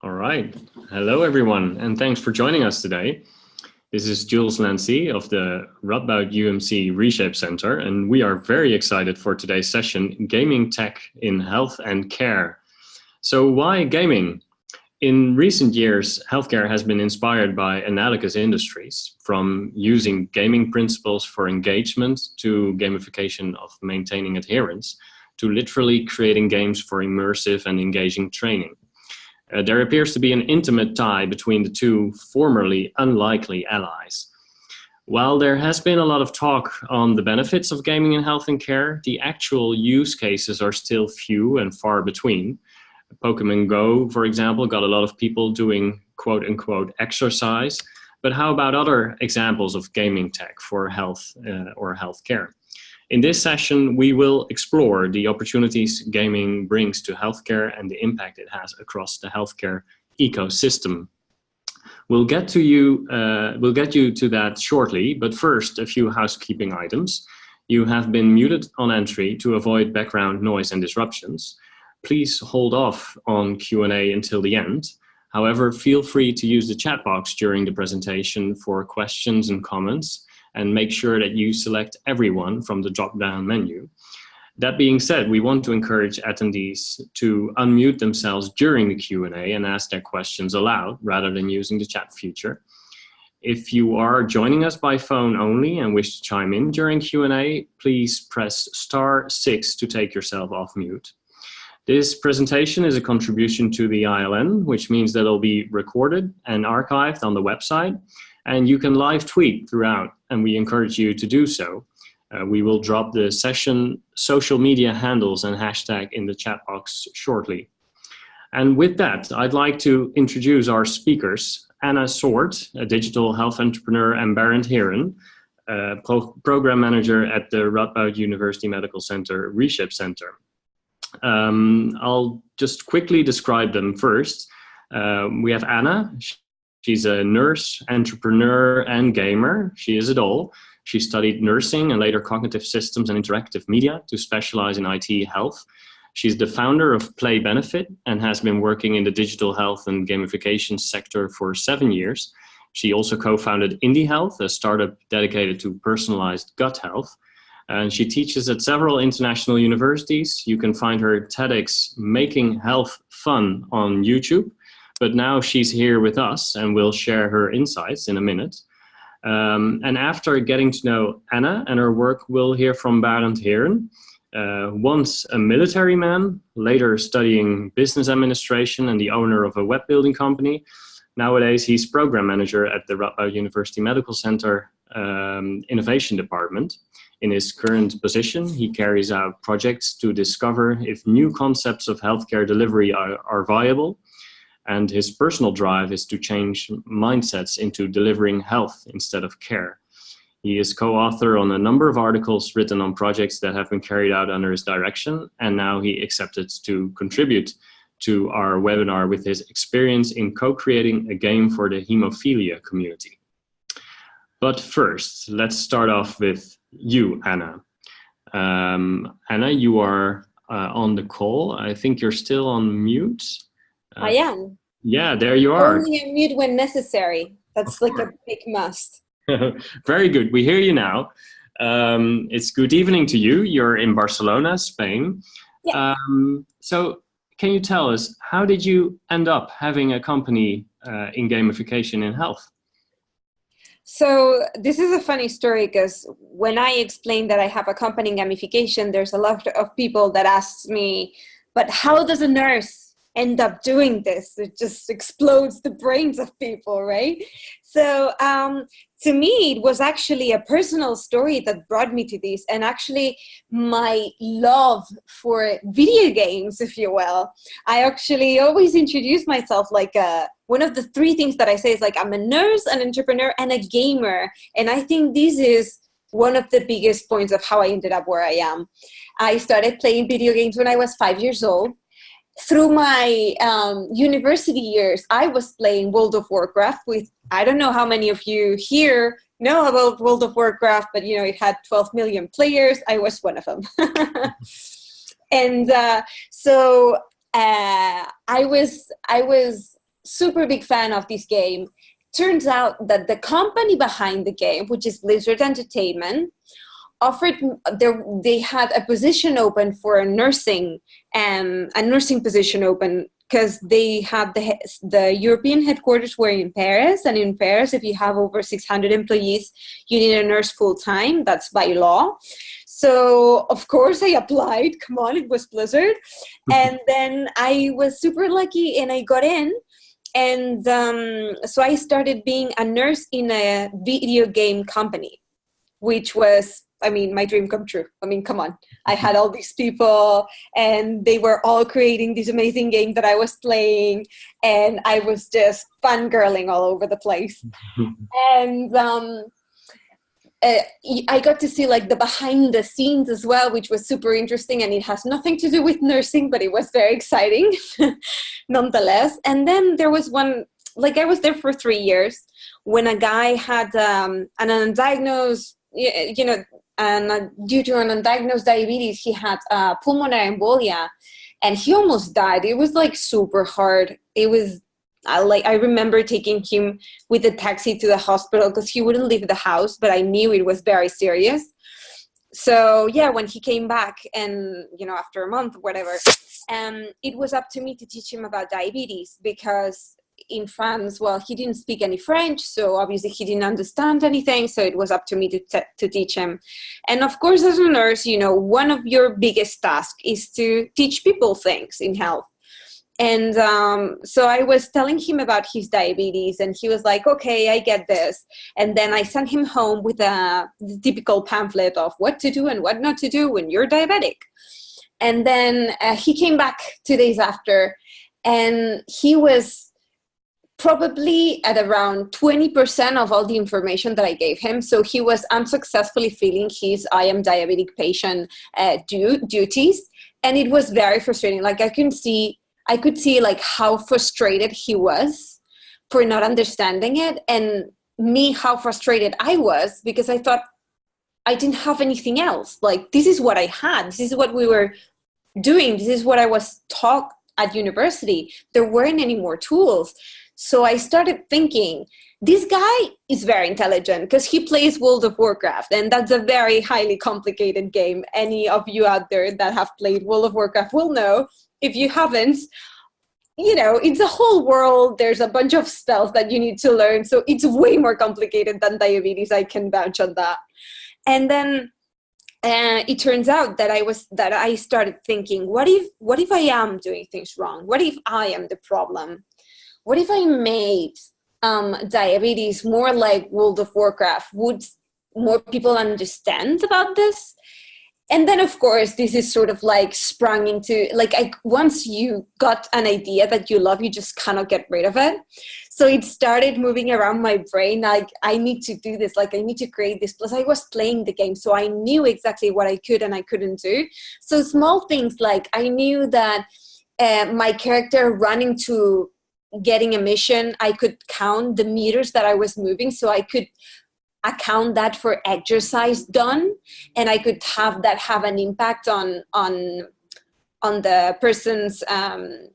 All right. Hello, everyone, and thanks for joining us today. This is Jules Lancy of the Radboudumc REshape Center, and we are very excited for today's session, Gaming Tech in Health and Care. So why gaming? In recent years, healthcare has been inspired by analogous industries, from using gaming principles for engagement to gamification of maintaining adherence, to literally creating games for immersive and engaging training. There appears to be an intimate tie between the two formerly unlikely allies. While there has been a lot of talk on the benefits of gaming in health and care, the actual use cases are still few and far between. Pokemon Go, for example, got a lot of people doing quote-unquote exercise, but how about other examples of gaming tech for health or healthcare? In this session, we will explore the opportunities gaming brings to healthcare and the impact it has across the healthcare ecosystem. We'll get you to that shortly, but first, a few housekeeping items. You have been muted on entry to avoid background noise and disruptions. Please hold off on Q&A until the end. However, feel free to use the chat box during the presentation for questions and comments, and make sure that you select everyone from the drop-down menu. That being said, we want to encourage attendees to unmute themselves during the Q&A and ask their questions aloud rather than using the chat feature. If you are joining us by phone only and wish to chime in during Q&A, please press *6 to take yourself off mute. This presentation is a contribution to the ILN, which means that it'll be recorded and archived on the website, and you can live tweet throughout, and we encourage you to do so. We will drop the session social media handles and hashtag in the chat box shortly. And with that, I'd like to introduce our speakers, Anna Soort, a digital health entrepreneur, and Barend Heeren, program manager at the Radboud University Medical Center REshape Center. I'll just quickly describe them first. We have Anna. She's a nurse, entrepreneur, and gamer. She is it all. She studied nursing and later cognitive systems and interactive media to specialize in IT health. She's the founder of PlayBenefit and has been working in the digital health and gamification sector for 7 years. She also co-founded Indiehealth, a startup dedicated to personalized gut health. And she teaches at several international universities. You can find her TEDx Making Health Fun on YouTube. But now she's here with us and will share her insights in a minute. And after getting to know Anna and her work, we'll hear from Barend Heeren, once a military man, later studying business administration and the owner of a web building company. Nowadays, he's program manager at the Radboud University Medical Center Innovation Department. In his current position, he carries out projects to discover if new concepts of healthcare delivery are viable. And his personal drive is to change mindsets into delivering health instead of care. He is co-author on a number of articles written on projects that have been carried out under his direction, and now he accepted to contribute to our webinar with his experience in co-creating a game for the hemophilia community. But first, let's start off with you, Anna. Anna, you are on the call. I think you're still on mute. I am. Yeah, there you are. Only on mute when necessary. That's like a big must. Very good. We hear you now. It's good evening to you. You're in Barcelona, Spain. Yeah. So can you tell us, how did you end up having a company in gamification in health? So this is a funny story because when I explain that I have a company in gamification, there's a lot of people that ask me, but how does a nurse end up doing this? It just explodes the brains of people, right? So to me, it was actually a personal story that brought me to this, and actually my love for video games, if you will. I actually always introduce myself like one of the 3 things that I say is like, I'm a nurse, an entrepreneur, and a gamer. And I think this is one of the biggest points of how I ended up where I am. I started playing video games when I was 5 years old. Through my university years, I was playing World of Warcraft with, I don't know how many of you here know about World of Warcraft, but it had 12 million players. I was one of them. And so I was super big fan of this game. Turns out that the company behind the game, which is Blizzard Entertainment, they had a position open for a nursing position open, because they had the European headquarters were in Paris, and in Paris, if you have over 600 employees, you need a nurse full time. That's by law. So of course I applied. Come on, it was Blizzard, and then I was super lucky, and I got in. And so I started being a nurse in a video game company, which was, I mean, my dream come true. I mean, come on. I had all these people, and they were all creating this amazing game that I was playing, and I was just fangirling all over the place. And I got to see like the behind the scenes as well, which was super interesting, and it has nothing to do with nursing, but it was very exciting nonetheless. And then there was one, like I was there for 3 years, when a guy had an undiagnosed, and due to an undiagnosed diabetes, he had pulmonary embolia, and he almost died. It was like super hard. It was I remember taking him with a taxi to the hospital because he wouldn't leave the house, but I knew it was very serious. So yeah, when he came back, and after a month, whatever, it was up to me to teach him about diabetes, because in France, well, he didn't speak any French, so obviously he didn't understand anything, so it was up to me to teach him. And of course, as a nurse, one of your biggest tasks is to teach people things in health. And so I was telling him about his diabetes, and he was like, okay, I get this. And then I sent him home with the typical pamphlet of what to do and what not to do when you're diabetic. And then he came back 2 days after, and he was probably at around 20% of all the information that I gave him. So he was unsuccessfully filling his I am diabetic patient duties. And it was very frustrating. Like I could see like how frustrated he was for not understanding it, and me, how frustrated I was, because I thought I didn't have anything else. Like, this is what I had. This is what we were doing. This is what I was taught at university. There weren't any more tools. So I started thinking, this guy is very intelligent because he plays World of Warcraft, and that's a very highly complicated game. Any of you out there that have played World of Warcraft will know. If you haven't, it's a whole world. There's a bunch of spells that you need to learn. So it's way more complicated than diabetes. I can vouch on that. And then it turns out that I started thinking, what if I am doing things wrong? What if I am the problem? What if I made diabetes more like World of Warcraft? Would more people understand about this? And then, of course, this is sort of like sprung into, once you got an idea that you love, you just cannot get rid of it. So it started moving around my brain. Like, I need to do this. Like, I need to create this. Plus, I was playing the game, so I knew exactly what I could and I couldn't do. So small things like I knew that my character running to getting a mission, I could count the meters that I was moving, so I could account that for exercise done, and I could have that have an impact on the person's on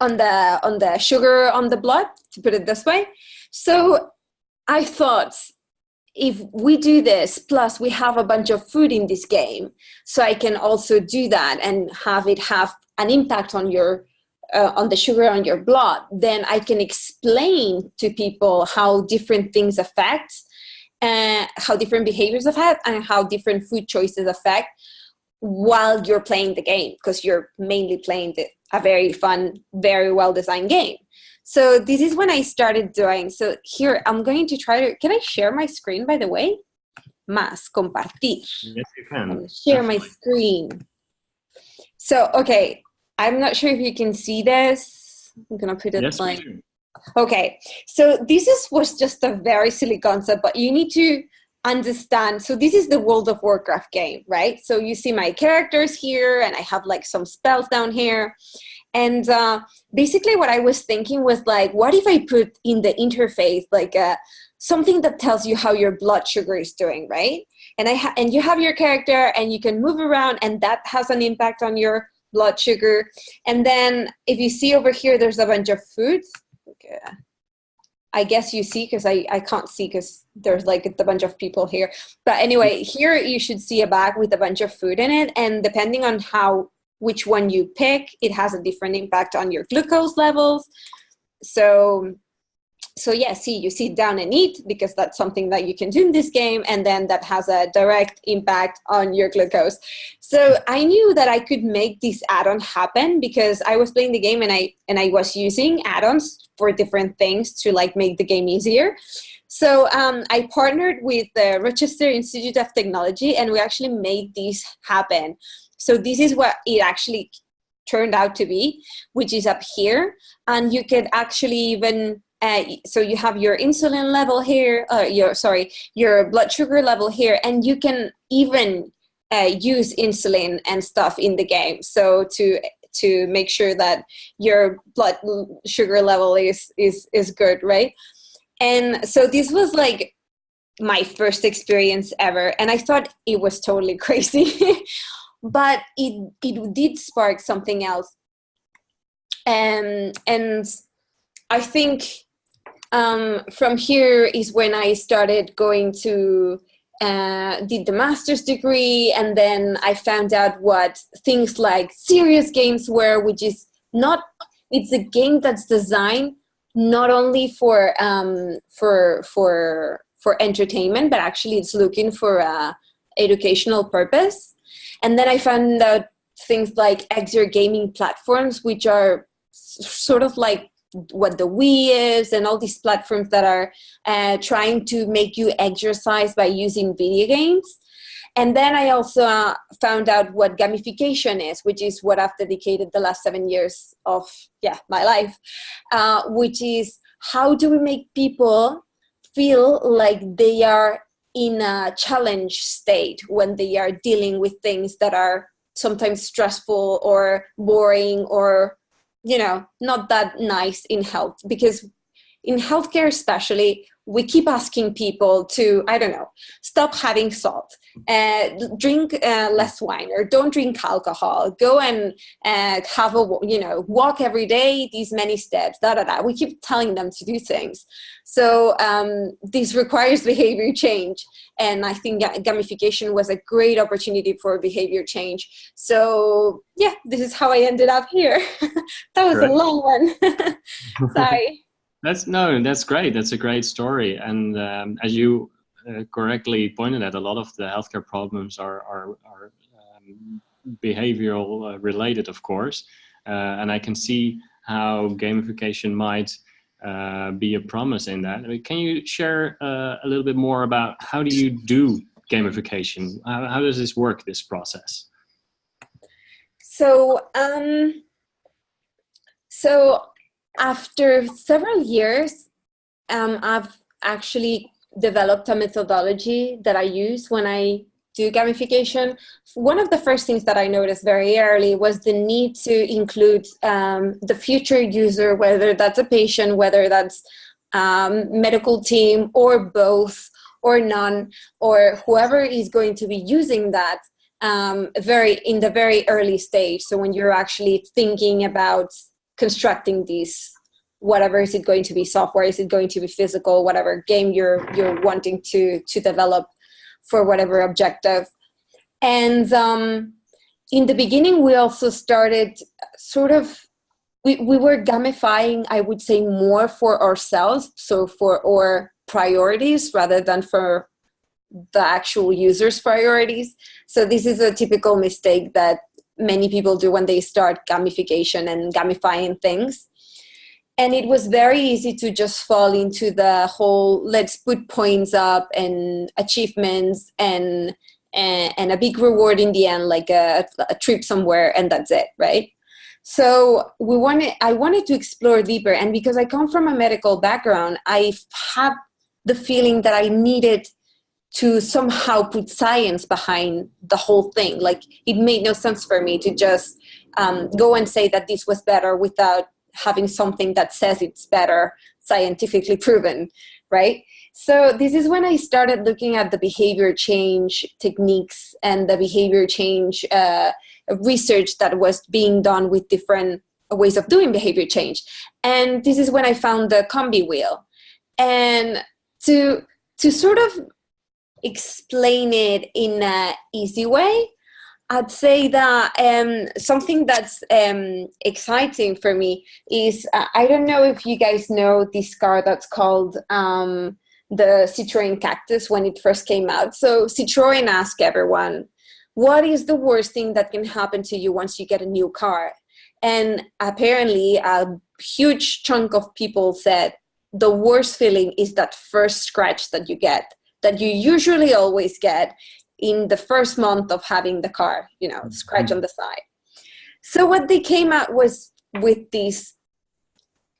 the sugar on the blood, to put it this way. So I thought, if we do this, plus we have a bunch of food in this game, so I can also do that and have it have an impact on your on the sugar on your blood, then I can explain to people how different things affect, how different behaviors affect, and how different food choices affect while you're playing the game, because you're mainly playing a very fun, very well-designed game. So this is when I started doing. So here, I'm going to try to, can I share my screen, by the way? Más, compartir. Yes, you can. Share my screen. So, okay. I'm not sure if you can see this. I'm going to put it like, okay. So this was just a very silly concept, but you need to understand. So this is the World of Warcraft game, right? So you see my characters here, and I have like some spells down here. And basically what I was thinking was like, what if I put in the interface like something that tells you how your blood sugar is doing, right? And you have your character, and you can move around, and that has an impact on your blood sugar. And then if you see over here, there's a bunch of foods. Okay. I guess you see, because I can't see because there's like a bunch of people here. But anyway, here you should see a bag with a bunch of food in it. And depending on which one you pick, it has a different impact on your glucose levels. So yeah, see, you sit down and eat, because that's something that you can do in this game, and then that has a direct impact on your glucose. So I knew that I could make this add-on happen, because I was playing the game and I was using add-ons for different things to like make the game easier. So I partnered with the Rochester Institute of Technology, and we actually made this happen. So this is what it actually turned out to be, which is up here, and you could actually even so you have your insulin level here, your blood sugar level here, and you can even use insulin and stuff in the game. So to make sure that your blood sugar level is good, right? And so this was like my first experience ever, and I thought it was totally crazy, but it did spark something else, and I think. From here is when I started going to did the master's degree, and then I found out what things like serious games were, which is it's a game that's designed not only for entertainment, but actually it's looking for a educational purpose. And then I found out things like exert gaming platforms, which are sort of like what the Wii is, and all these platforms that are trying to make you exercise by using video games. And then I also found out what gamification is, which is what I've dedicated the last 7 years of my life, which is how do we make people feel like they are in a challenge state when they are dealing with things that are sometimes stressful or boring or not that nice in health. Because in healthcare especially, we keep asking people to, stop having salt, drink less wine, or don't drink alcohol, go and have a, walk every day, these many steps, We keep telling them to do things. So this requires behavior change. And I think gamification was a great opportunity for behavior change. So this is how I ended up here. That was a long one. Sorry. That's great. That's a great story. And as you correctly pointed out, a lot of the healthcare problems are behavioral related, of course. And I can see how gamification might be a promise in that. Can you share a little bit more about how do you do gamification? How does this work, this process? So after several years, I've actually developed a methodology that I use when I do gamification. One of the first things that I noticed very early was the need to include the future user, whether that's a patient, whether that's medical team, or both, or none, or whoever is going to be using that in the very early stage. So when you're actually thinking about constructing these, whatever, is it going to be software, is it going to be physical, whatever game you're wanting to develop for whatever objective. And in the beginning, we also started we were gamifying, I would say, more for ourselves, so for our priorities rather than for the actual user's priorities. So this is a typical mistake that many people do when they start gamification and gamifying things. And it was very easy to just fall into the whole, let's put points up and achievements and a big reward in the end, like a trip somewhere, and that's it, right? So I wanted to explore deeper. And because I come from a medical background, I had the feeling that I needed to somehow put science behind the whole thing. Like, it made no sense for me to just go and say that this was better without having something that says it's better, scientifically proven, right? So this is when I started looking at the behavior change techniques and the behavior change research that was being done with different ways of doing behavior change. And this is when I found the combi wheel. And to sort of explain it in an easy way, I'd say that something that's exciting for me is, I don't know if you guys know this car that's called the Citroën Cactus when it first came out. So Citroën asked everyone, what is the worst thing that can happen to you once you get a new car? And apparently a huge chunk of people said the worst feeling is that first scratch that you get, that you usually always get in the first month of having the car, you know, scratch on the side. So what they came out was with this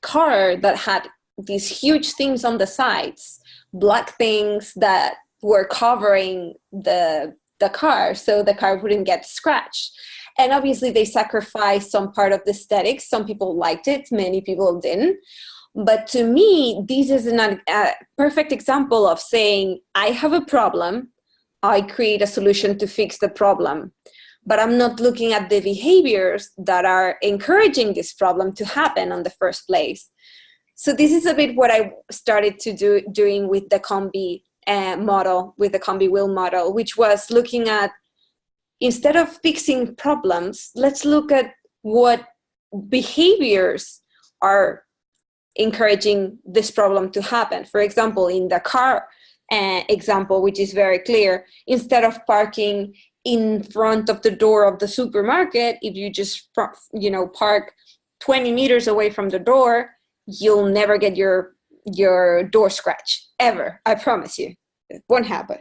car that had these huge things on the sides, black things that were covering the car so the car wouldn't get scratched. And obviously they sacrificed some part of the aesthetics. Some people liked it, many people didn't. But to me, this is a perfect example of saying, I have a problem, I create a solution to fix the problem, but I'm not looking at the behaviors that are encouraging this problem to happen in the first place. So this is a bit what I started to doing with the combi model, with the combi wheel model, which was looking at, instead of fixing problems, let's look at what behaviors are encouraging this problem to happen. For example, in the car example, which is very clear, instead of parking in front of the door of the supermarket, if you just park 20 meters away from the door, you'll never get your door scratched, ever. I promise you, it won't happen.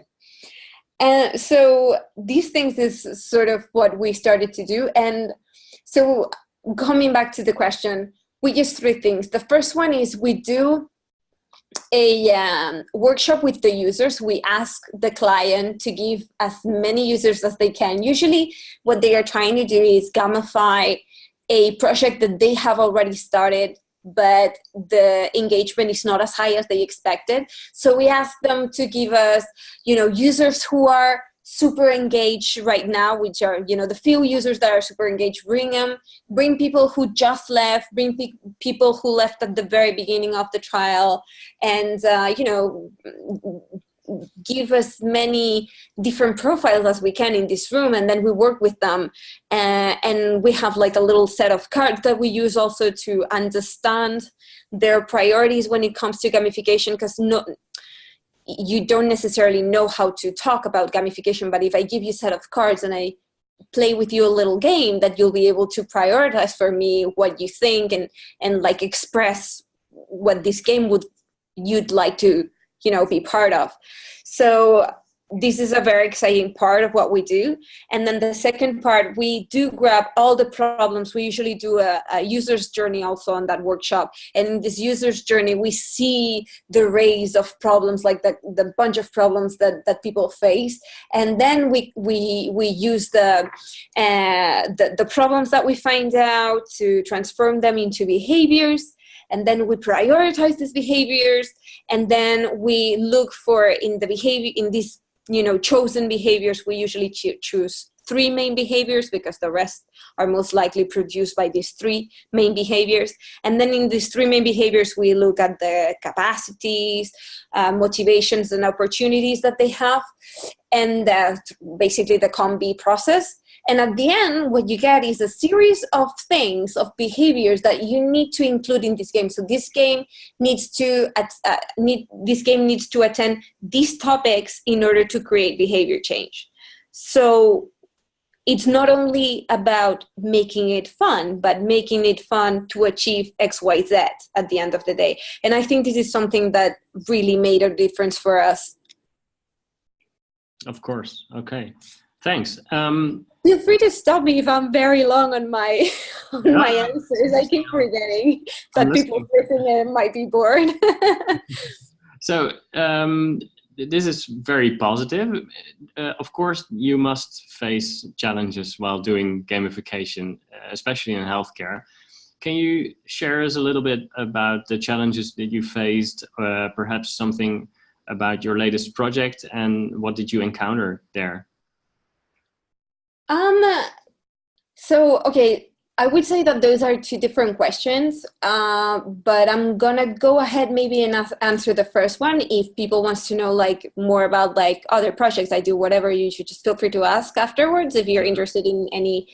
And so these things is sort of what we started to do. And so coming back to the question, we use three things. The first one is we do a workshop with the users. We ask the client to give as many users as they can. Usually what they are trying to do is gamify a project that they have already started, but the engagement is not as high as they expected. So we ask them to give us, users who are super engaged right now, which are, the few users that are super engaged, bring people who just left, bring people who left at the very beginning of the trial, and, give as many different profiles as we can in this room, and then we work with them. And we have like a little set of cards that we use also to understand their priorities when it comes to gamification, because you don't necessarily know how to talk about gamification, but if I give you a set of cards and I play with you a little game, that you'll be able to prioritize for me what you think and like express what this game you'd like to be part of. So this is a very exciting part of what we do. And then the second part, we do grab all the problems. We usually do a user's journey also on that workshop. And in this user's journey, we see the rays of problems, like the bunch of problems that people face. And then we use the problems that we find out to transform them into behaviors. And then we prioritize these behaviors. And then we look for in these chosen behaviors, we usually choose 3 main behaviors, because the rest are most likely produced by these 3 main behaviors. And then in these 3 main behaviors, we look at the capacities, motivations, and opportunities that they have, and basically the combi process. And at the end, what you get is a series of things, of behaviors that you need to include in this game. So this game needs to attend these topics in order to create behavior change. So it's not only about making it fun, but making it fun to achieve X, Y, Z at the end of the day. And I think this is something that really made a difference for us. Of course. Okay. Thanks. Feel free to stop me if I'm very long on my my answers. I keep forgetting that people listening might be bored. So this is very positive. Of course, you must face challenges while doing gamification, especially in healthcare. can you share us a little bit about the challenges that you faced, perhaps something about your latest project, and what did you encounter there? So, okay, I would say that those are two different questions, but I'm gonna go ahead maybe and answer the first one. If people wants to know like more about like other projects I do, whatever, you should just feel free to ask afterwards if you're interested in any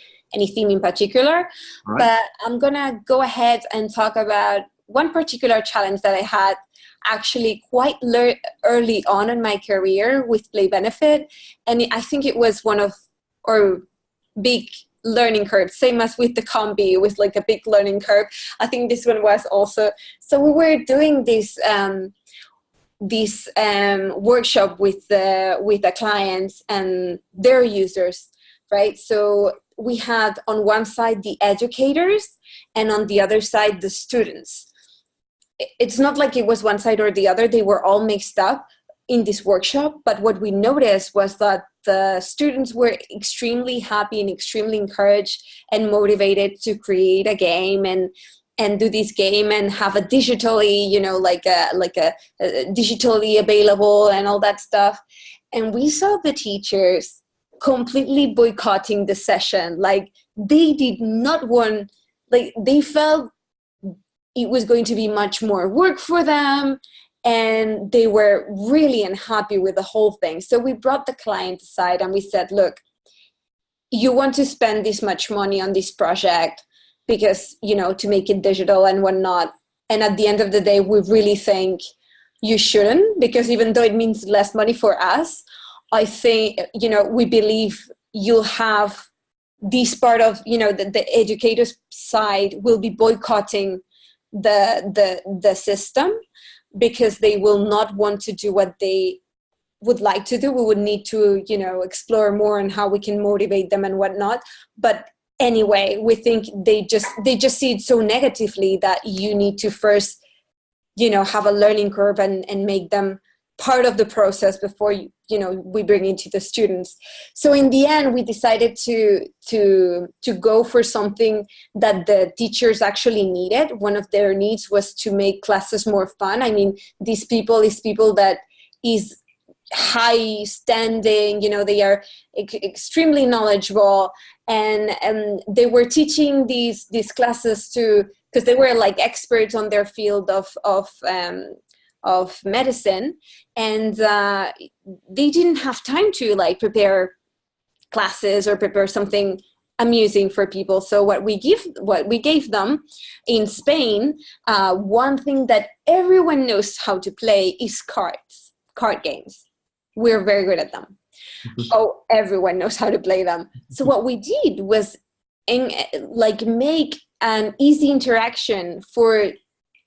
theme in particular. Right. But I'm gonna go ahead and talk about one particular challenge that I had actually quite early on in my career with PlayBenefit, and I think it was one of our big learning curve, same as with the combi, with like a big learning curve. I think this one was also. So we were doing this workshop with the clients and their users, right? So we had on one side the educators and on the other side the students. It's not like it was one side or the other, they were all mixed up in this workshop, but what we noticed was that the students were extremely happy and extremely encouraged and motivated to create a game and do this game and have a digitally, you know, like a digitally available and all that stuff. And we saw the teachers completely boycotting the session. Like they did not want, like they felt it was going to be much more work for them, and they were really unhappy with the whole thing. So we brought the client aside and we said, look, you want to spend this much money on this project because, you know, to make it digital and whatnot. And at the end of the day, we really think you shouldn't, because even though it means less money for us, I think, you know, we believe you'll have this part of, you know, the educators side will be boycotting the system, because they will not want to do what they would like to do. We would need to, you know, explore more on how we can motivate them and whatnot. But anyway, we think they just see it so negatively that you need to first, you know, have a learning curve and make them part of the process before you know, we bring it to the students. So in the end, we decided to go for something that the teachers actually needed. One of their needs was to make classes more fun. I mean, these people is people that is high standing, you know, they are extremely knowledgeable, and they were teaching these classes to, because they were like experts on their field of medicine, and they didn't have time to like prepare classes or prepare something amusing for people. So what we gave them in Spain, one thing that everyone knows how to play is card games. We're very good at them. Oh, everyone knows how to play them. So what we did was make an easy interaction for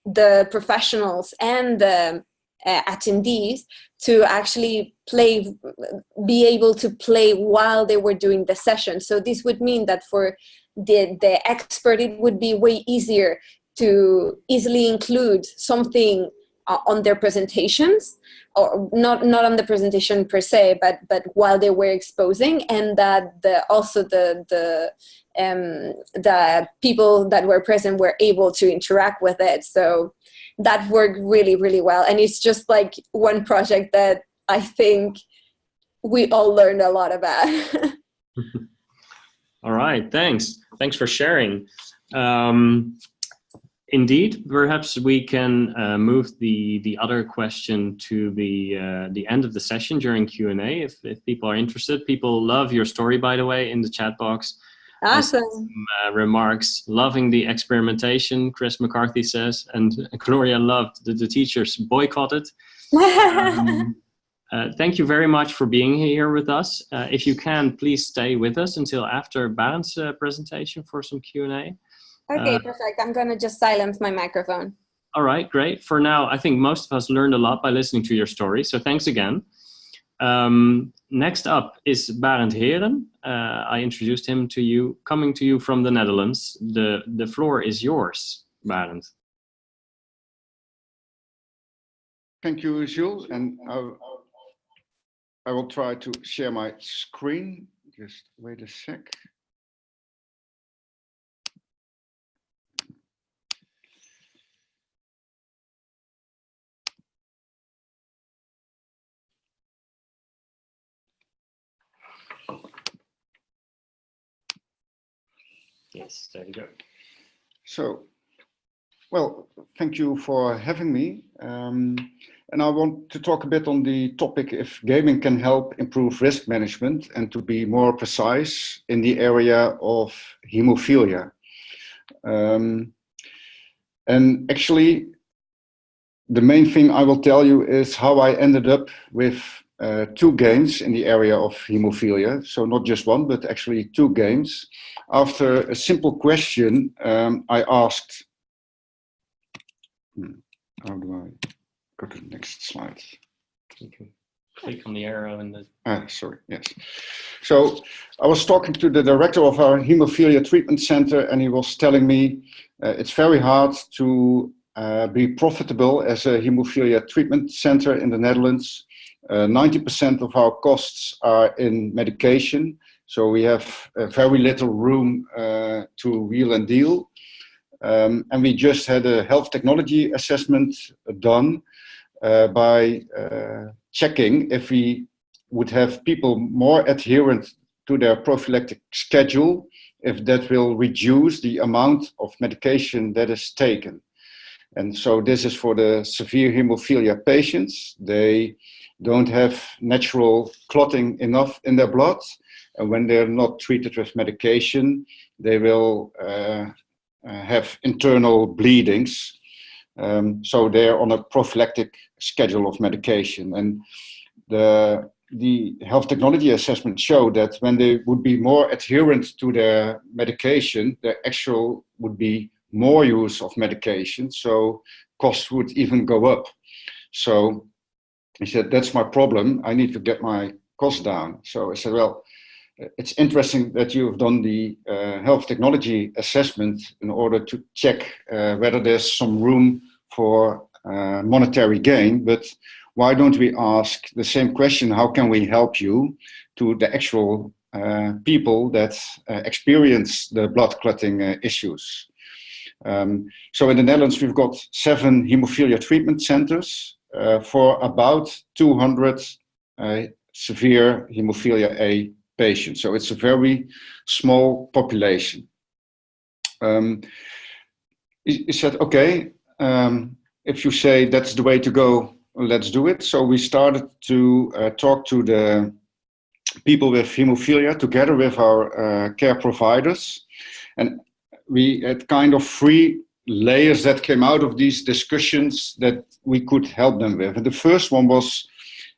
the professionals and the attendees to actually be able to play while they were doing the session. So this would mean that for the expert, it would be way easier to easily include something on their presentations, or not on the presentation per se, but while they were exposing, and that the people that were present were able to interact with it. So that worked really, really well. And it's just like one project that I think we all learned a lot about. All right, thanks for sharing. Indeed, perhaps we can move the other question to the end of the session during Q&A if people are interested. People love your story, by the way, in the chat box. Awesome. Remarks, loving the experimentation, Chris McCarthy says, and Gloria loved the teachers boycotted. Thank you very much for being here with us. If you can, please stay with us until after Barend's presentation for some Q&A. Okay, perfect. I'm going to just silence my microphone. All right, great. For now, I think most of us learned a lot by listening to your story, so thanks again. Next up is Barend Heeren. I introduced him to you, coming to you from the Netherlands. The floor is yours, Barend. Thank you, Jules. And I will try to share my screen. Just wait a sec. Yes, there you go. So, well, thank you for having me. And I want to talk a bit on the topic if gaming can help improve risk management and to be more precise in the area of hemophilia. And actually, the main thing I will tell you is how I ended up with 2 games in the area of hemophilia. So not just one, but actually 2 games. After a simple question, I asked, how do I go to the next slide? You can click on the arrow in the... Sorry, yes. So I was talking to the director of our hemophilia treatment center, and he was telling me it's very hard to be profitable as a hemophilia treatment center in the Netherlands. 90% of our costs are in medication, so we have very little room to wheel and deal. And we just had a health technology assessment done by checking if we would have people more adherent to their prophylactic schedule, if that will reduce the amount of medication that is taken. And so this is for the severe hemophilia patients. They don't have natural clotting enough in their blood. And when they're not treated with medication, they will have internal bleedings. So they're on a prophylactic schedule of medication. And the health technology assessment showed that when they would be more adherent to their medication, there actual would be more use of medication, so costs would even go up. So he said, that's my problem, I need to get my costs down. So I said, well, it's interesting that you've done the health technology assessment in order to check whether there's some room for monetary gain, but why don't we ask the same question, how can we help you, to the actual people that experience the blood clotting issues. So in the Netherlands, we've got 7 hemophilia treatment centers for about 200 severe hemophilia A patients. So it's a very small population. He said, okay, if you say that's the way to go, let's do it. So we started to talk to the people with hemophilia together with our care providers. And we had kind of 3 layers that came out of these discussions that we could help them with. And the first one was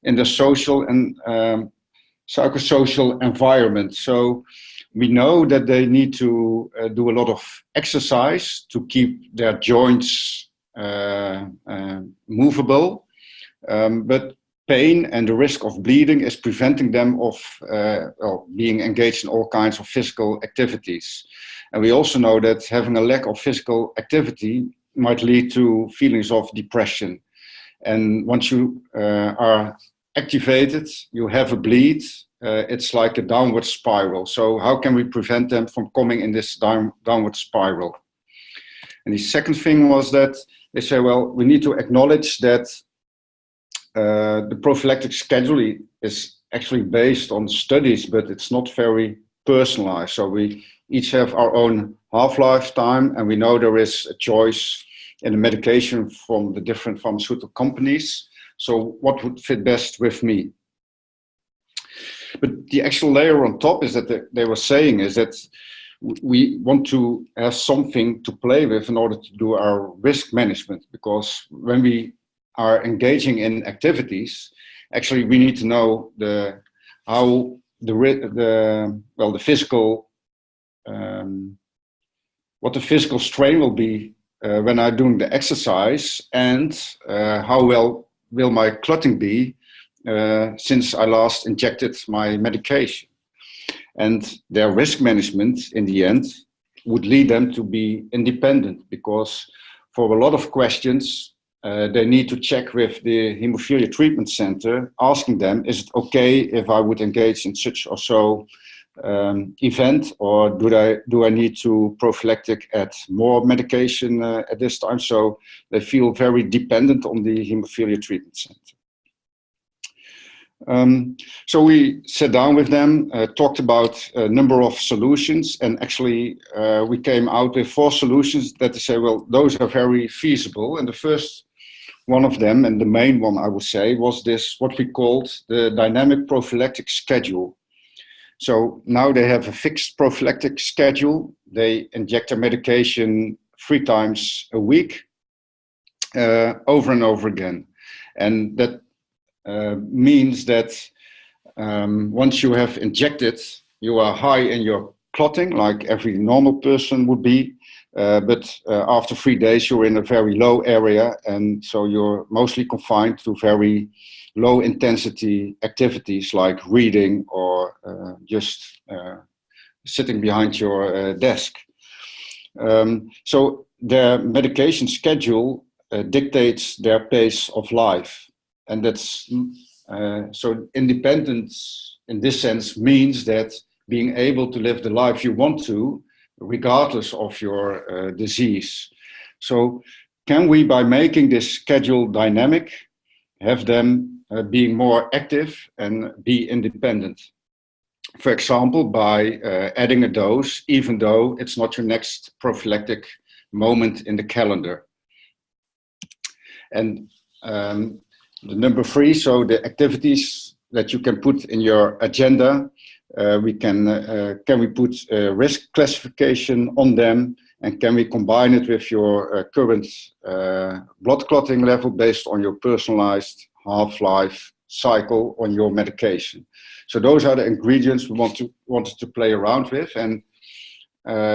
in the social and psychosocial environment. So we know that they need to do a lot of exercise to keep their joints movable, but pain and the risk of bleeding is preventing them of being engaged in all kinds of physical activities. And we also know that having a lack of physical activity might lead to feelings of depression. And once you are activated, you have a bleed, it's like a downward spiral. So how can we prevent them from coming in this downward spiral? And the second thing was that they say, well, we need to acknowledge that the prophylactic schedule is actually based on studies, but it's not very personalized. So we each have our own half-life time, and we know there is a choice in the medication from the different pharmaceutical companies. So what would fit best with me? But the actual layer on top is that they were saying is that we want to have something to play with in order to do our risk management, because when we are engaging in activities, actually we need to know the physical what the physical strain will be when I'm doing the exercise, and how well will my clotting be since I last injected my medication. And their risk management in the end would lead them to be independent, because for a lot of questions they need to check with the hemophilia treatment center, asking them, is it okay if I would engage in such or so event, or do I need to prophylactic add more medication at this time? So they feel very dependent on the hemophilia treatment center. So we sat down with them, talked about a number of solutions, and actually we came out with 4 solutions that they say, well, those are very feasible. And the first one of them, and the main one I would say, was this, what we called the dynamic prophylactic schedule. So now they have a fixed prophylactic schedule. They inject their medication 3 times a week, over and over again. And that means that once you have injected, you are high in your clotting, like every normal person would be. But after 3 days, you're in a very low area. And so you're mostly confined to very low intensity activities like reading or just sitting behind your desk. So their medication schedule dictates their pace of life. And that's so independence in this sense means that being able to live the life you want to, regardless of your disease. So can we, by making this schedule dynamic, have them being more active and be independent? For example, by adding a dose, even though it's not your next prophylactic moment in the calendar. And the number 3, so the activities that you can put in your agenda, can we put risk classification on them, and can we combine it with your current blood clotting level based on your personalized half-life cycle on your medication? So those are the ingredients we wanted to play around with and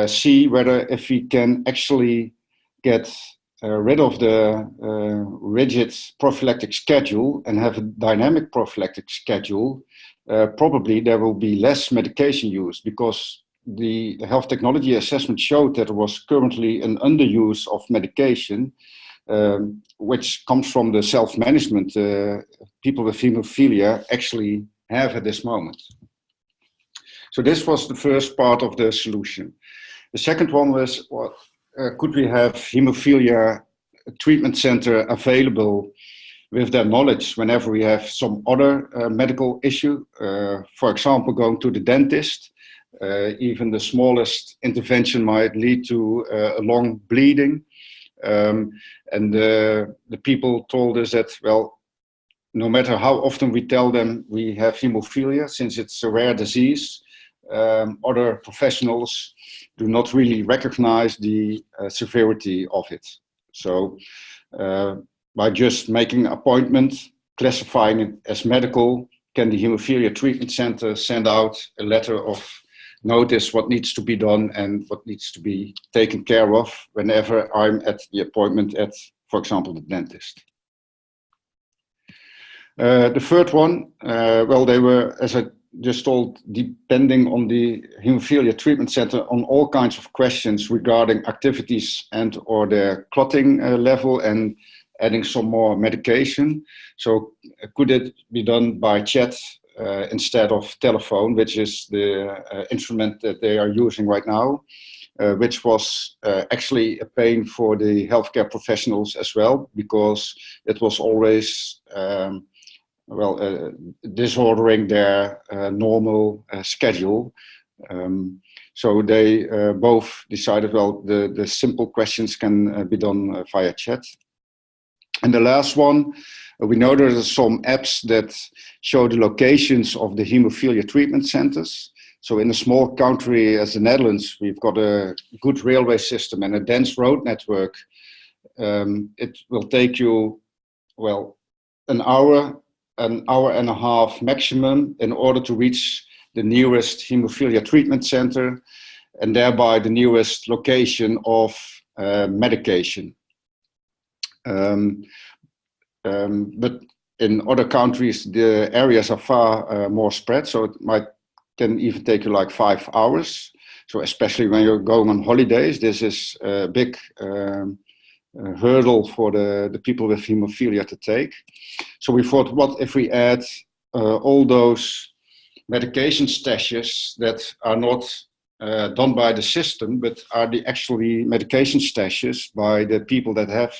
see whether if we can actually get rid of the rigid prophylactic schedule and have a dynamic prophylactic schedule. Probably there will be less medication use, because the health technology assessment showed that there was currently an underuse of medication, which comes from the self-management people with hemophilia actually have at this moment. So this was the first part of the solution. The second one was, could we have hemophilia treatment center available with their knowledge whenever we have some other medical issue, for example, going to the dentist. Even the smallest intervention might lead to a long bleeding. And the people told us that, well, no matter how often we tell them we have hemophilia, since it's a rare disease, other professionals do not really recognize the severity of it. So by just making an appointment, classifying it as medical, can the hemophilia treatment center send out a letter of notice what needs to be done and what needs to be taken care of whenever I'm at the appointment at, for example, the dentist. The third one, well, they were, as I just told, depending on the hemophilia treatment center on all kinds of questions regarding activities and or their clotting level and adding some more medication. So could it be done by chat instead of telephone, which is the instrument that they are using right now, which was actually a pain for the healthcare professionals as well, because it was always disordering their normal schedule. So they both decided, well, the simple questions can be done via chat. And the last one, we know there are some apps that show the locations of the hemophilia treatment centers. So in a small country as the Netherlands, we've got a good railway system and a dense road network. It will take you, well, an hour and a half maximum in order to reach the nearest hemophilia treatment center and thereby the nearest location of medication. But in other countries, the areas are far more spread, so it can even take you like 5 hours. So especially when you're going on holidays, this is a big hurdle for the people with hemophilia to take. So we thought, what if we add all those medication stashes that are not done by the system, but are the actually medication stashes by the people that have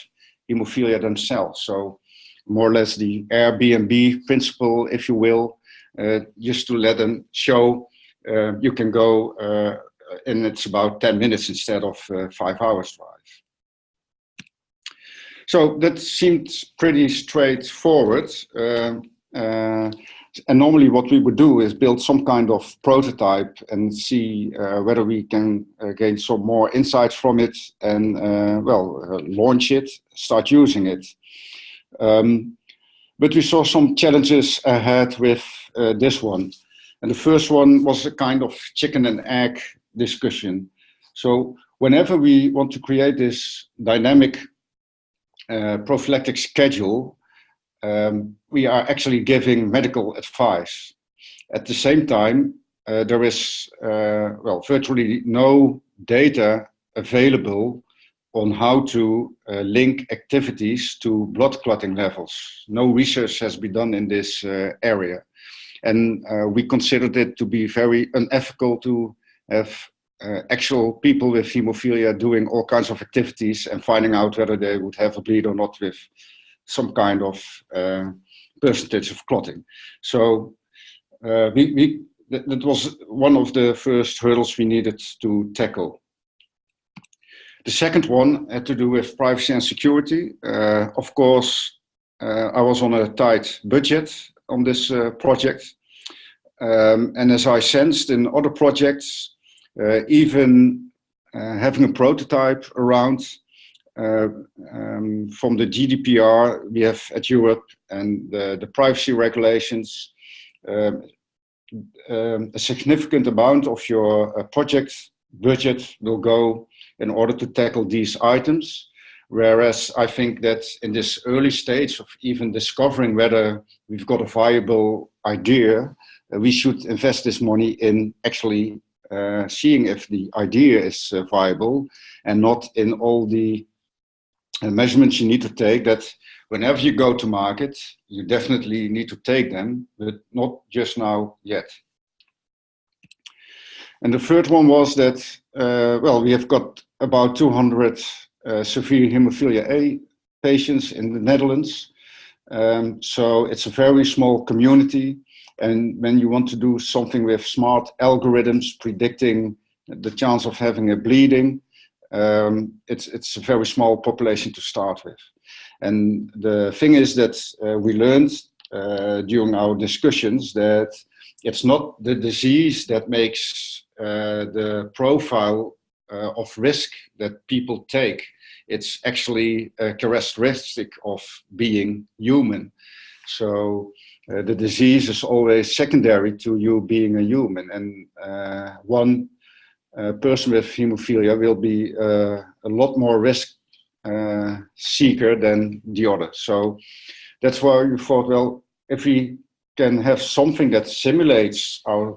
hemophilia themselves. So more or less the Airbnb principle, if you will, just to let them show you can go, and it's about 10 minutes instead of 5 hours drive. So that seemed pretty straightforward. And normally what we would do is build some kind of prototype and see whether we can gain some more insights from it and launch it, start using it. But we saw some challenges ahead with this one. And the first one was a kind of chicken and egg discussion. So whenever we want to create this dynamic prophylactic schedule, we are actually giving medical advice. At the same time, there is virtually no data available on how to link activities to blood clotting levels. No research has been done in this area. And we considered it to be very unethical to have actual people with hemophilia doing all kinds of activities and finding out whether they would have a bleed or not with some kind of percentage of clotting. So that was one of the first hurdles we needed to tackle. The second one had to do with privacy and security. Of course, I was on a tight budget on this project. And as I sensed in other projects, even having a prototype around from the GDPR we have at Europe and the privacy regulations, a significant amount of your project budget will go in order to tackle these items. Whereas I think that in this early stage of even discovering whether we've got a viable idea, we should invest this money in actually seeing if the idea is viable, and not in all the measurements you need to take, that whenever you go to market, you definitely need to take them, but not just now yet. And the third one was that, we have got about 200 severe hemophilia A patients in the Netherlands. So it's a very small community. And when you want to do something with smart algorithms predicting the chance of having a bleeding, it's a very small population to start with. And the thing is that we learned during our discussions that it's not the disease that makes the profile of risk that people take. It's actually a characteristic of being human. So the disease is always secondary to you being a human. And one person with hemophilia will be a lot more risk seeker than the other. So that's why we thought, well, if we can have something that simulates our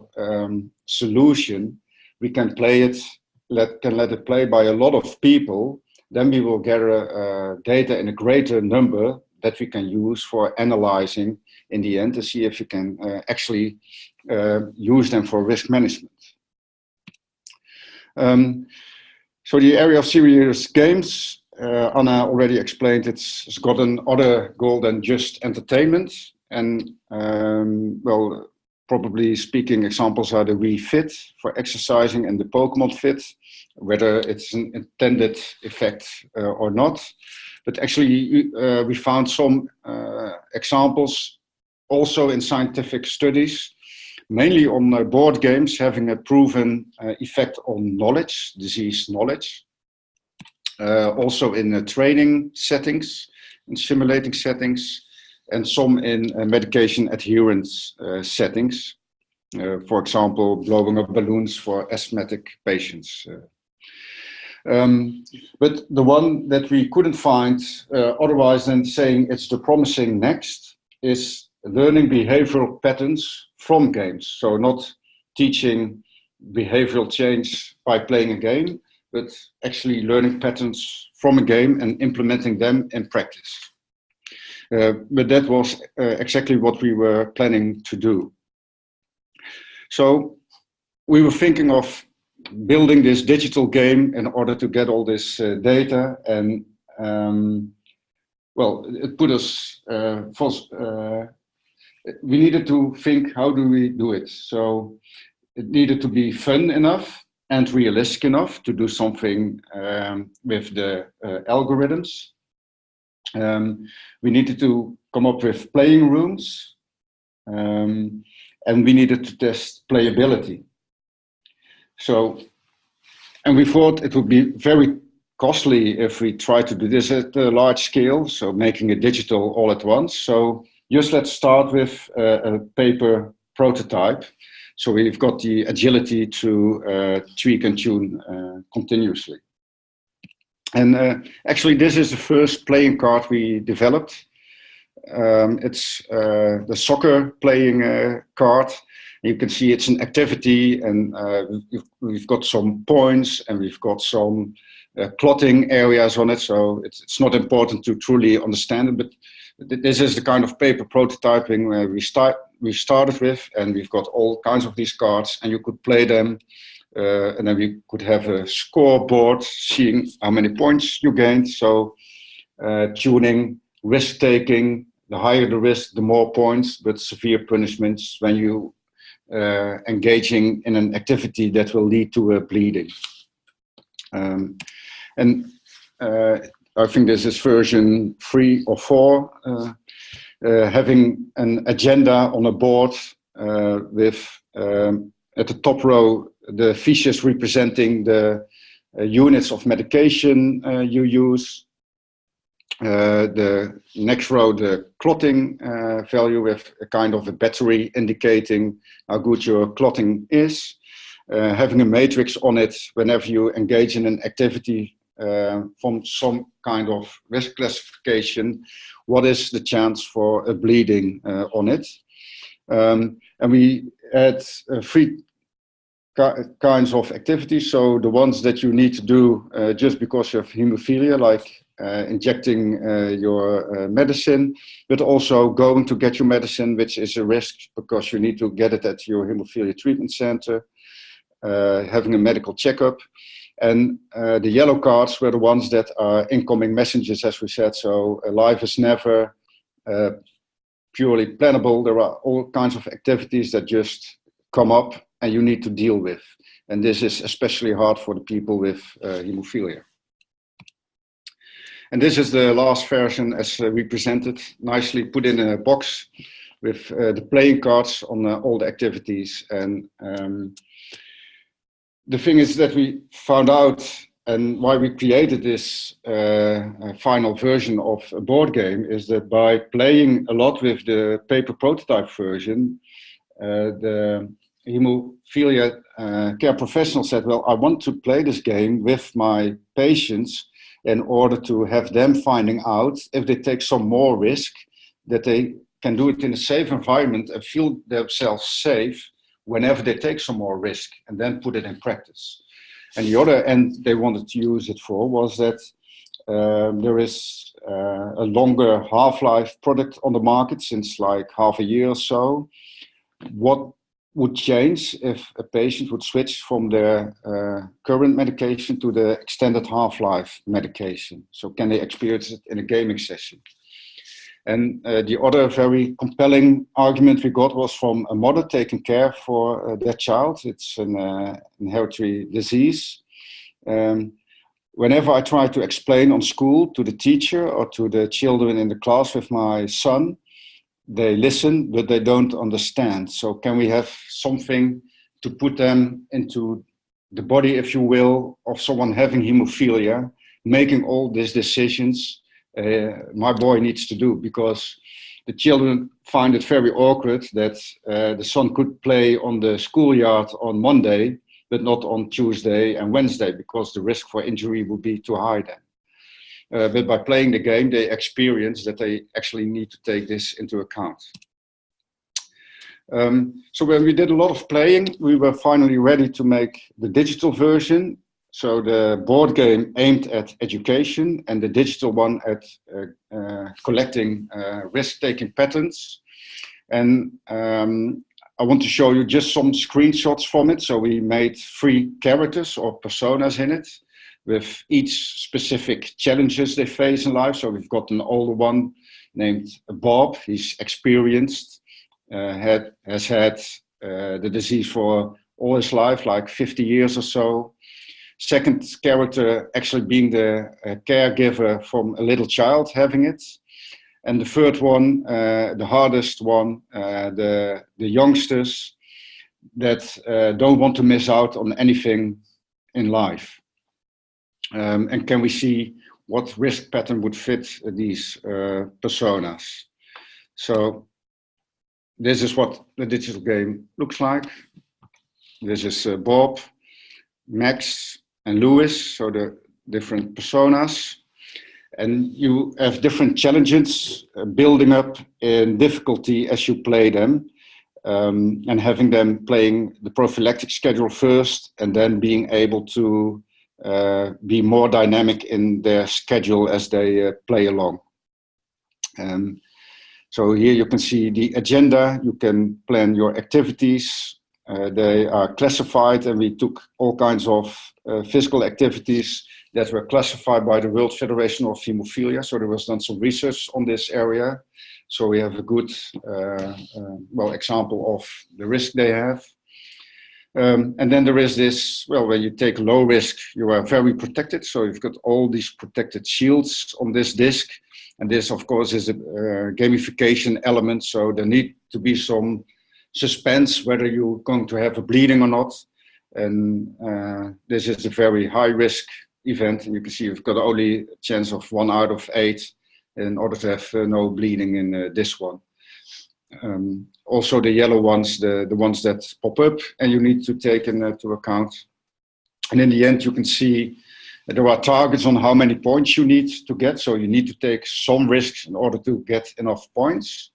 solution, we can play it, let it play by a lot of people, then we will gather data in a greater number that we can use for analyzing in the end to see if you can actually use them for risk management. So the area of serious games, Anna already explained, it's got another goal than just entertainment. And probably speaking examples are the Wii Fit for exercising and the Pokemon Fit, whether it's an intended effect or not. But actually we found some examples also in scientific studies, mainly on board games having a proven effect on knowledge, disease knowledge. Also in training settings, in simulating settings, and some in medication adherence settings. For example, blowing up balloons for asthmatic patients. But the one that we couldn't find otherwise than saying it's the promising next is learning behavioral patterns from games. So not teaching behavioral change by playing a game, but actually learning patterns from a game and implementing them in practice. But that was exactly what we were planning to do. So we were thinking of building this digital game in order to get all this data and well, it put us, we needed to think, how do we do it? So it needed to be fun enough and realistic enough to do something with the algorithms. We needed to come up with playing rooms, and we needed to test playability. So, and we thought it would be very costly if we try to do this at a large scale, so making it digital all at once. So just let's start with a paper prototype. So we've got the agility to tweak and tune continuously. And actually, this is the first playing card we developed. It's the soccer playing card. You can see it's an activity, and we've got some points, and we've got some clotting areas on it. So it's not important to truly understand it, but this is the kind of paper prototyping where we started with, and we've got all kinds of these cards, and you could play them. And then we could have a scoreboard, seeing how many points you gained. So tuning, risk taking, the higher the risk, the more points, but severe punishments when you engaging in an activity that will lead to a bleeding. And I think this is version 3 or 4, having an agenda on a board with at the top row the fiches representing the units of medication you use. The next row, the clotting value with a kind of a battery indicating how good your clotting is. Having a matrix on it whenever you engage in an activity from some kind of risk classification, what is the chance for a bleeding on it. And we had 3 kinds of activities. So the ones that you need to do just because you have hemophilia, like injecting your medicine, but also going to get your medicine, which is a risk because you need to get it at your hemophilia treatment center, having a medical checkup. And the yellow cards were the ones that are incoming messages, as we said. So life is never purely plannable. There are all kinds of activities that just come up and you need to deal with. And this is especially hard for the people with hemophilia. And this is the last version as we presented, nicely put in a box with the playing cards on all the activities. And the thing is that we found out, and why we created this final version of a board game, is that by playing a lot with the paper prototype version, the hemophilia care professional said, well, I want to play this game with my patients in order to have them finding out if they take some more risk, that they can do it in a safe environment and feel themselves safe whenever they take some more risk, and then put it in practice. And the other end they wanted to use it for was that there is a longer half-life product on the market since like half a year or so. What would change if a patient would switch from their current medication to the extended half-life medication? So can they experience it in a gaming session? And the other very compelling argument we got was from a mother taking care for their child. It's an inherited disease. Whenever I try to explain on school to the teacher or to the children in the class with my son, they listen, but they don't understand. So can we have something to put them into the body, if you will, of someone having hemophilia, making all these decisions my boy needs to do, because the children find it very awkward that the son could play on the schoolyard on Monday, but not on Tuesday and Wednesday, because the risk for injury would be too high then. But by playing the game, they experience that they actually need to take this into account. So when we did a lot of playing, we were finally ready to make the digital version. So the board game aimed at education and the digital one at collecting risk-taking patterns. And I want to show you just some screenshots from it. So we made 3 characters or personas in it. with each specific challenges they face in life. So we've got an older one named Bob. He's experienced, has had the disease for all his life, like 50 years or so. Second character actually being the caregiver from a little child having it. And the third one, the hardest one, the youngsters that don't want to miss out on anything in life. And can we see what risk pattern would fit these personas? So this is what the digital game looks like. This is Bob, Max, and Louis, so the different personas. And you have different challenges building up in difficulty as you play them, and having them playing the prophylactic schedule first, and then being able to be more dynamic in their schedule as they play along. So here you can see the agenda. You can plan your activities. They are classified, and we took all kinds of physical activities that were classified by the World Federation of Hemophilia. So there was done some research on this area. So we have a good example of the risk they have. And then there is this, when you take low risk, you are very protected. So you've got all these protected shields on this disc. And this, of course, is a gamification element. So there need to be some suspense whether you're going to have a bleeding or not. And this is a very high risk event. And you can see we've got only a chance of 1 out of 8 in order to have no bleeding in this one. Also the yellow ones, the ones that pop up, and you need to take into account. And in the end, you can see that there are targets on how many points you need to get. So you need to take some risks in order to get enough points.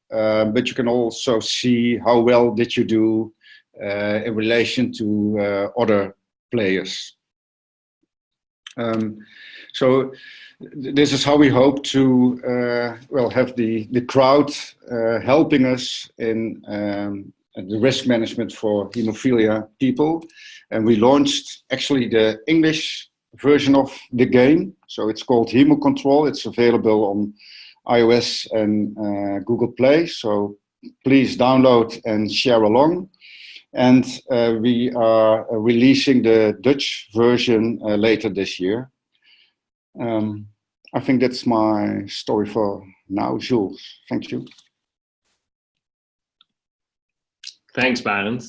But you can also see how well did you do in relation to other players. So this is how we hope to have the crowd helping us in the risk management for hemophilia people. And we launched actually the English version of the game. So it's called Hemo Control. It's available on iOS and Google Play. So please download and share along. And we are releasing the Dutch version later this year. I think that's my story for now, Jules. Thank you. Thanks, Barend.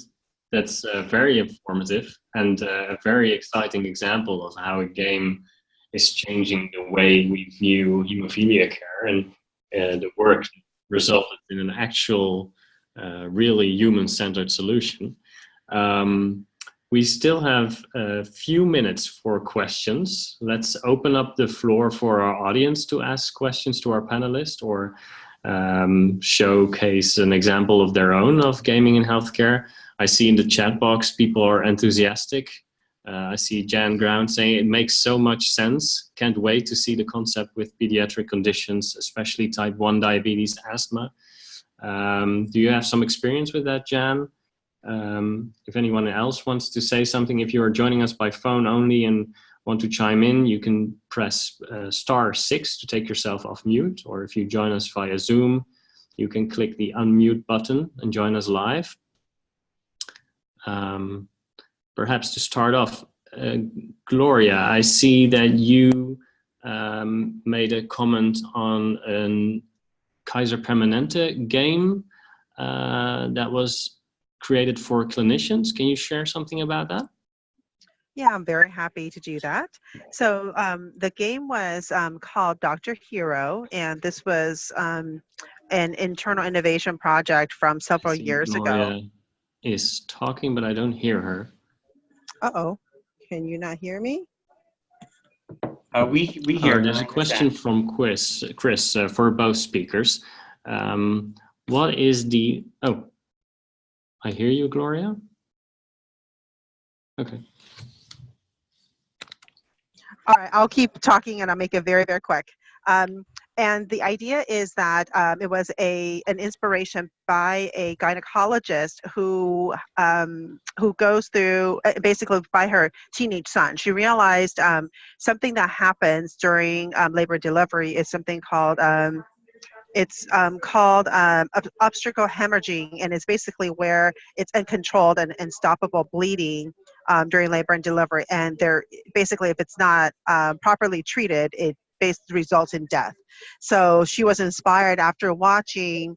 That's very informative and a very exciting example of how a game is changing the way we view hemophilia care, and the work resulted in an actual, really human-centered solution. We still have a few minutes for questions. Let's open up the floor for our audience to ask questions to our panelists, or showcase an example of their own of gaming in healthcare. I see in the chat box people are enthusiastic. I see Jan Ground saying it makes so much sense. Can't wait to see the concept with pediatric conditions, especially type 1 diabetes, asthma. Do you have some experience with that, Jan? If anyone else wants to say something, if you are joining us by phone only and want to chime in, you can press *6 to take yourself off mute. Or if you join us via Zoom, you can click the unmute button and join us live. Perhaps to start off, Gloria, I see that you made a comment on a Kaiser Permanente game that was created for clinicians. Can you share something about that? Yeah, I'm very happy to do that. So the game was called Dr. Hero, and this was an internal innovation project from several years ago. Gloria is talking, but I don't hear her. Uh-oh, can you not hear me? We hear. There's a question from Chris for both speakers. What is the... Oh, I hear you, Gloria. Okay. All right, I'll keep talking and I'll make it very, very quick. And the idea is that it was an inspiration by a gynecologist who goes through basically by her teenage son. She realized something that happens during labor and delivery is something called obstetrical hemorrhaging, and it's basically where it's uncontrolled and unstoppable bleeding during labor and delivery. And basically, if it's not properly treated, it basically results in death. So she was inspired after watching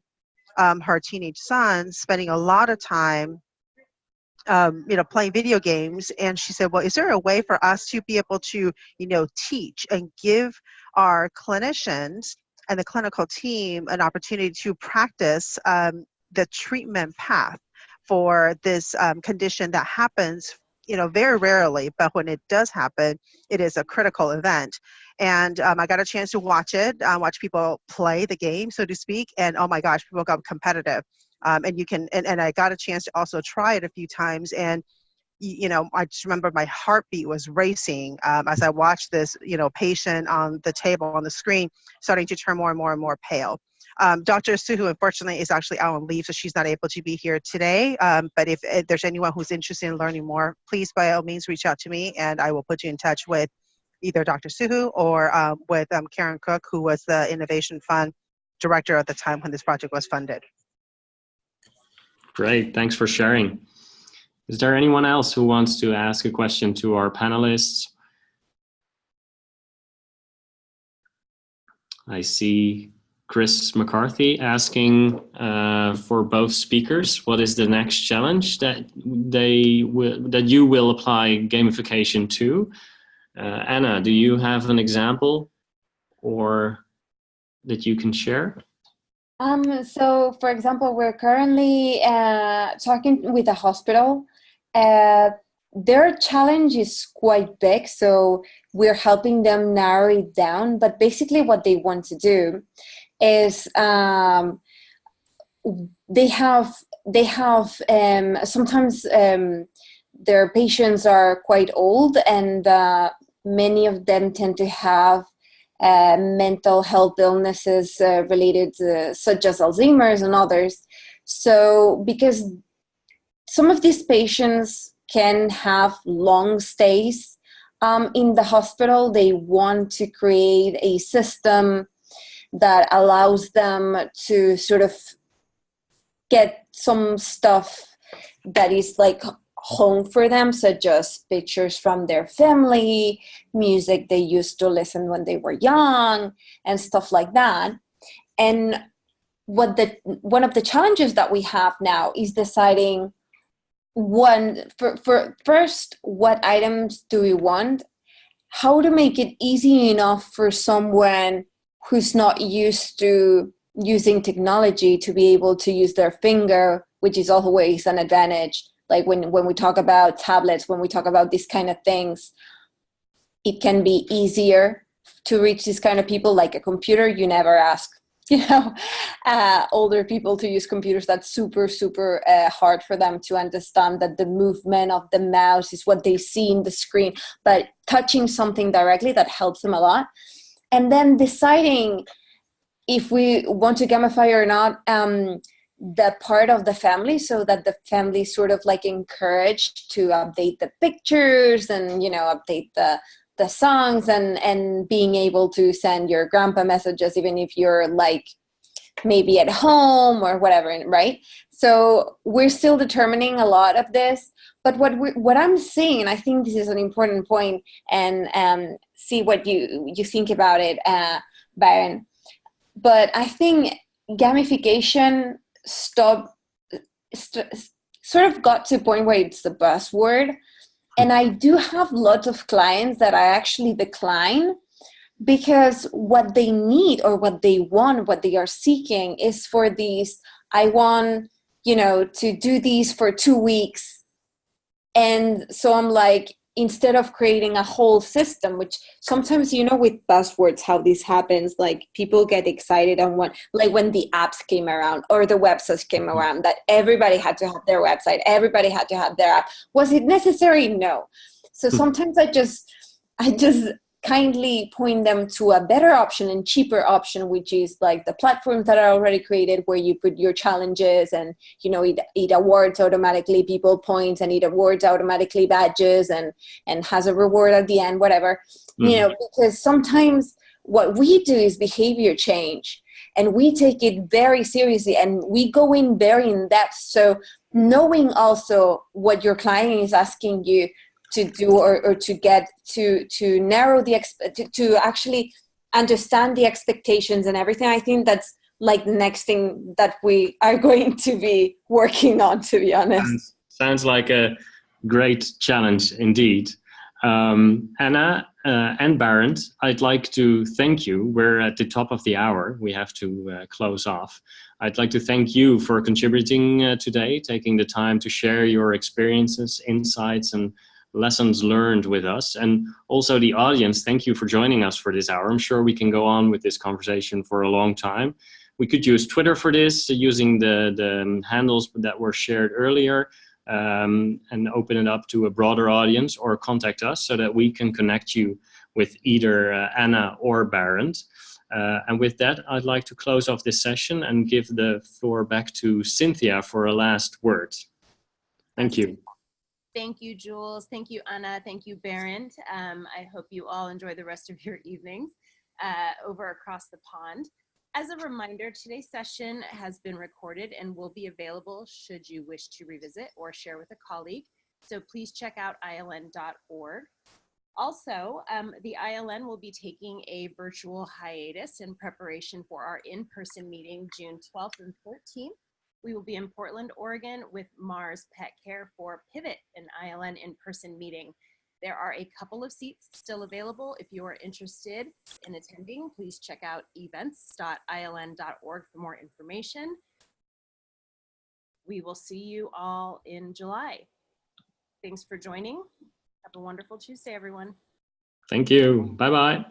her teenage son spending a lot of time playing video games. And she said, well, is there a way for us to be able to, teach and give our clinicians and the clinical team an opportunity to practice the treatment path for this condition that happens, very rarely, but when it does happen, it is a critical event. And I got a chance to watch it, watch people play the game, so to speak, and oh my gosh, people got competitive. And I got a chance to also try it a few times, and I just remember my heartbeat was racing as I watched this, patient on the table on the screen starting to turn more and more and more pale. Dr. Suhu, unfortunately, is actually out on leave, so she's not able to be here today. But if there's anyone who's interested in learning more, please, by all means, reach out to me, and I will put you in touch with either Dr. Suhu or with Karen Cook, who was the Innovation Fund director at the time when this project was funded. Great, thanks for sharing. Is there anyone else who wants to ask a question to our panelists? I see Chris McCarthy asking for both speakers, what is the next challenge that you will apply gamification to? Anna, do you have an example or that you can share? So, for example, we're currently talking with a hospital. Their challenge is quite big, so we're helping them narrow it down. But basically what they want to do is they have sometimes their patients are quite old, and many of them tend to have mental health illnesses related to, such as Alzheimer's and others. So because some of these patients can have long stays in the hospital, they want to create a system that allows them to sort of get some stuff that is like home for them, such as pictures from their family, music they used to listen when they were young, and stuff like that. And one of the challenges that we have now is deciding first, what items do we want, how to make it easy enough for someone who's not used to using technology to be able to use their finger, which is always an advantage. Like when we talk about tablets, when we talk about these kind of things, it can be easier to reach these kind of people. Like a computer, you never ask, older people to use computers. That's super, super hard for them to understand that the movement of the mouse is what they see in the screen, but touching something directly, that helps them a lot. And then deciding if we want to gamify or not, the part of the family, so that the family sort of like encouraged to update the pictures and, update the songs, and being able to send your grandpa messages, even if you're like maybe at home or whatever, right? So we're still determining a lot of this, but what I'm seeing, and I think this is an important point, and see what you think about it, Barend. But I think gamification sort of got to a point where it's the buzzword. And I do have lots of clients that I actually decline, because what they need or what they want, what they are seeking is for these, I want, to do these for 2 weeks. And so I'm like, instead of creating a whole system, which sometimes, with buzzwords, how this happens, like people get excited and like when the apps came around or the websites came around, that everybody had to have their website, everybody had to have their app. Was it necessary? No. So sometimes I just kindly point them to a better option and cheaper option, which is like the platforms that are already created where you put your challenges and, you know, it awards automatically people points, and it awards automatically badges and has a reward at the end, whatever. Mm-hmm. You know, because sometimes what we do is behavior change, and we take it very seriously, and we go in very in depth. So knowing also what your client is asking you to do or to get to narrow the to actually understand the expectations and everything, I think that's like the next thing that we are going to be working on, to be honest. Sounds like a great challenge indeed. Anna and Barend, I'd like to thank you. We're at the top of the hour. We have to close off. I'd like to thank you for contributing today, taking the time to share your experiences, insights, and lessons learned with us. And also the audience, thank you for joining us for this hour. I'm sure we can go on with this conversation for a long time. We could use Twitter for this, using the handles that were shared earlier, and open it up to a broader audience, or contact us so that we can connect you with either Anna or Barend. And with that, I'd like to close off this session and give the floor back to Cynthia for a last word. Thank you. Thank you, Jules. Thank you, Anna. Thank you, Barend. I hope you all enjoy the rest of your evenings over across the pond. As a reminder, today's session has been recorded and will be available should you wish to revisit or share with a colleague. So please check out iln.org. Also, the ILN will be taking a virtual hiatus in preparation for our in-person meeting June 12th and 13th. We will be in Portland, Oregon with Mars Pet Care for Pivot, an ILN in-person meeting. There are a couple of seats still available. If you are interested in attending, please check out events.iln.org for more information. We will see you all in July. Thanks for joining. Have a wonderful Tuesday, everyone. Thank you. Bye-bye.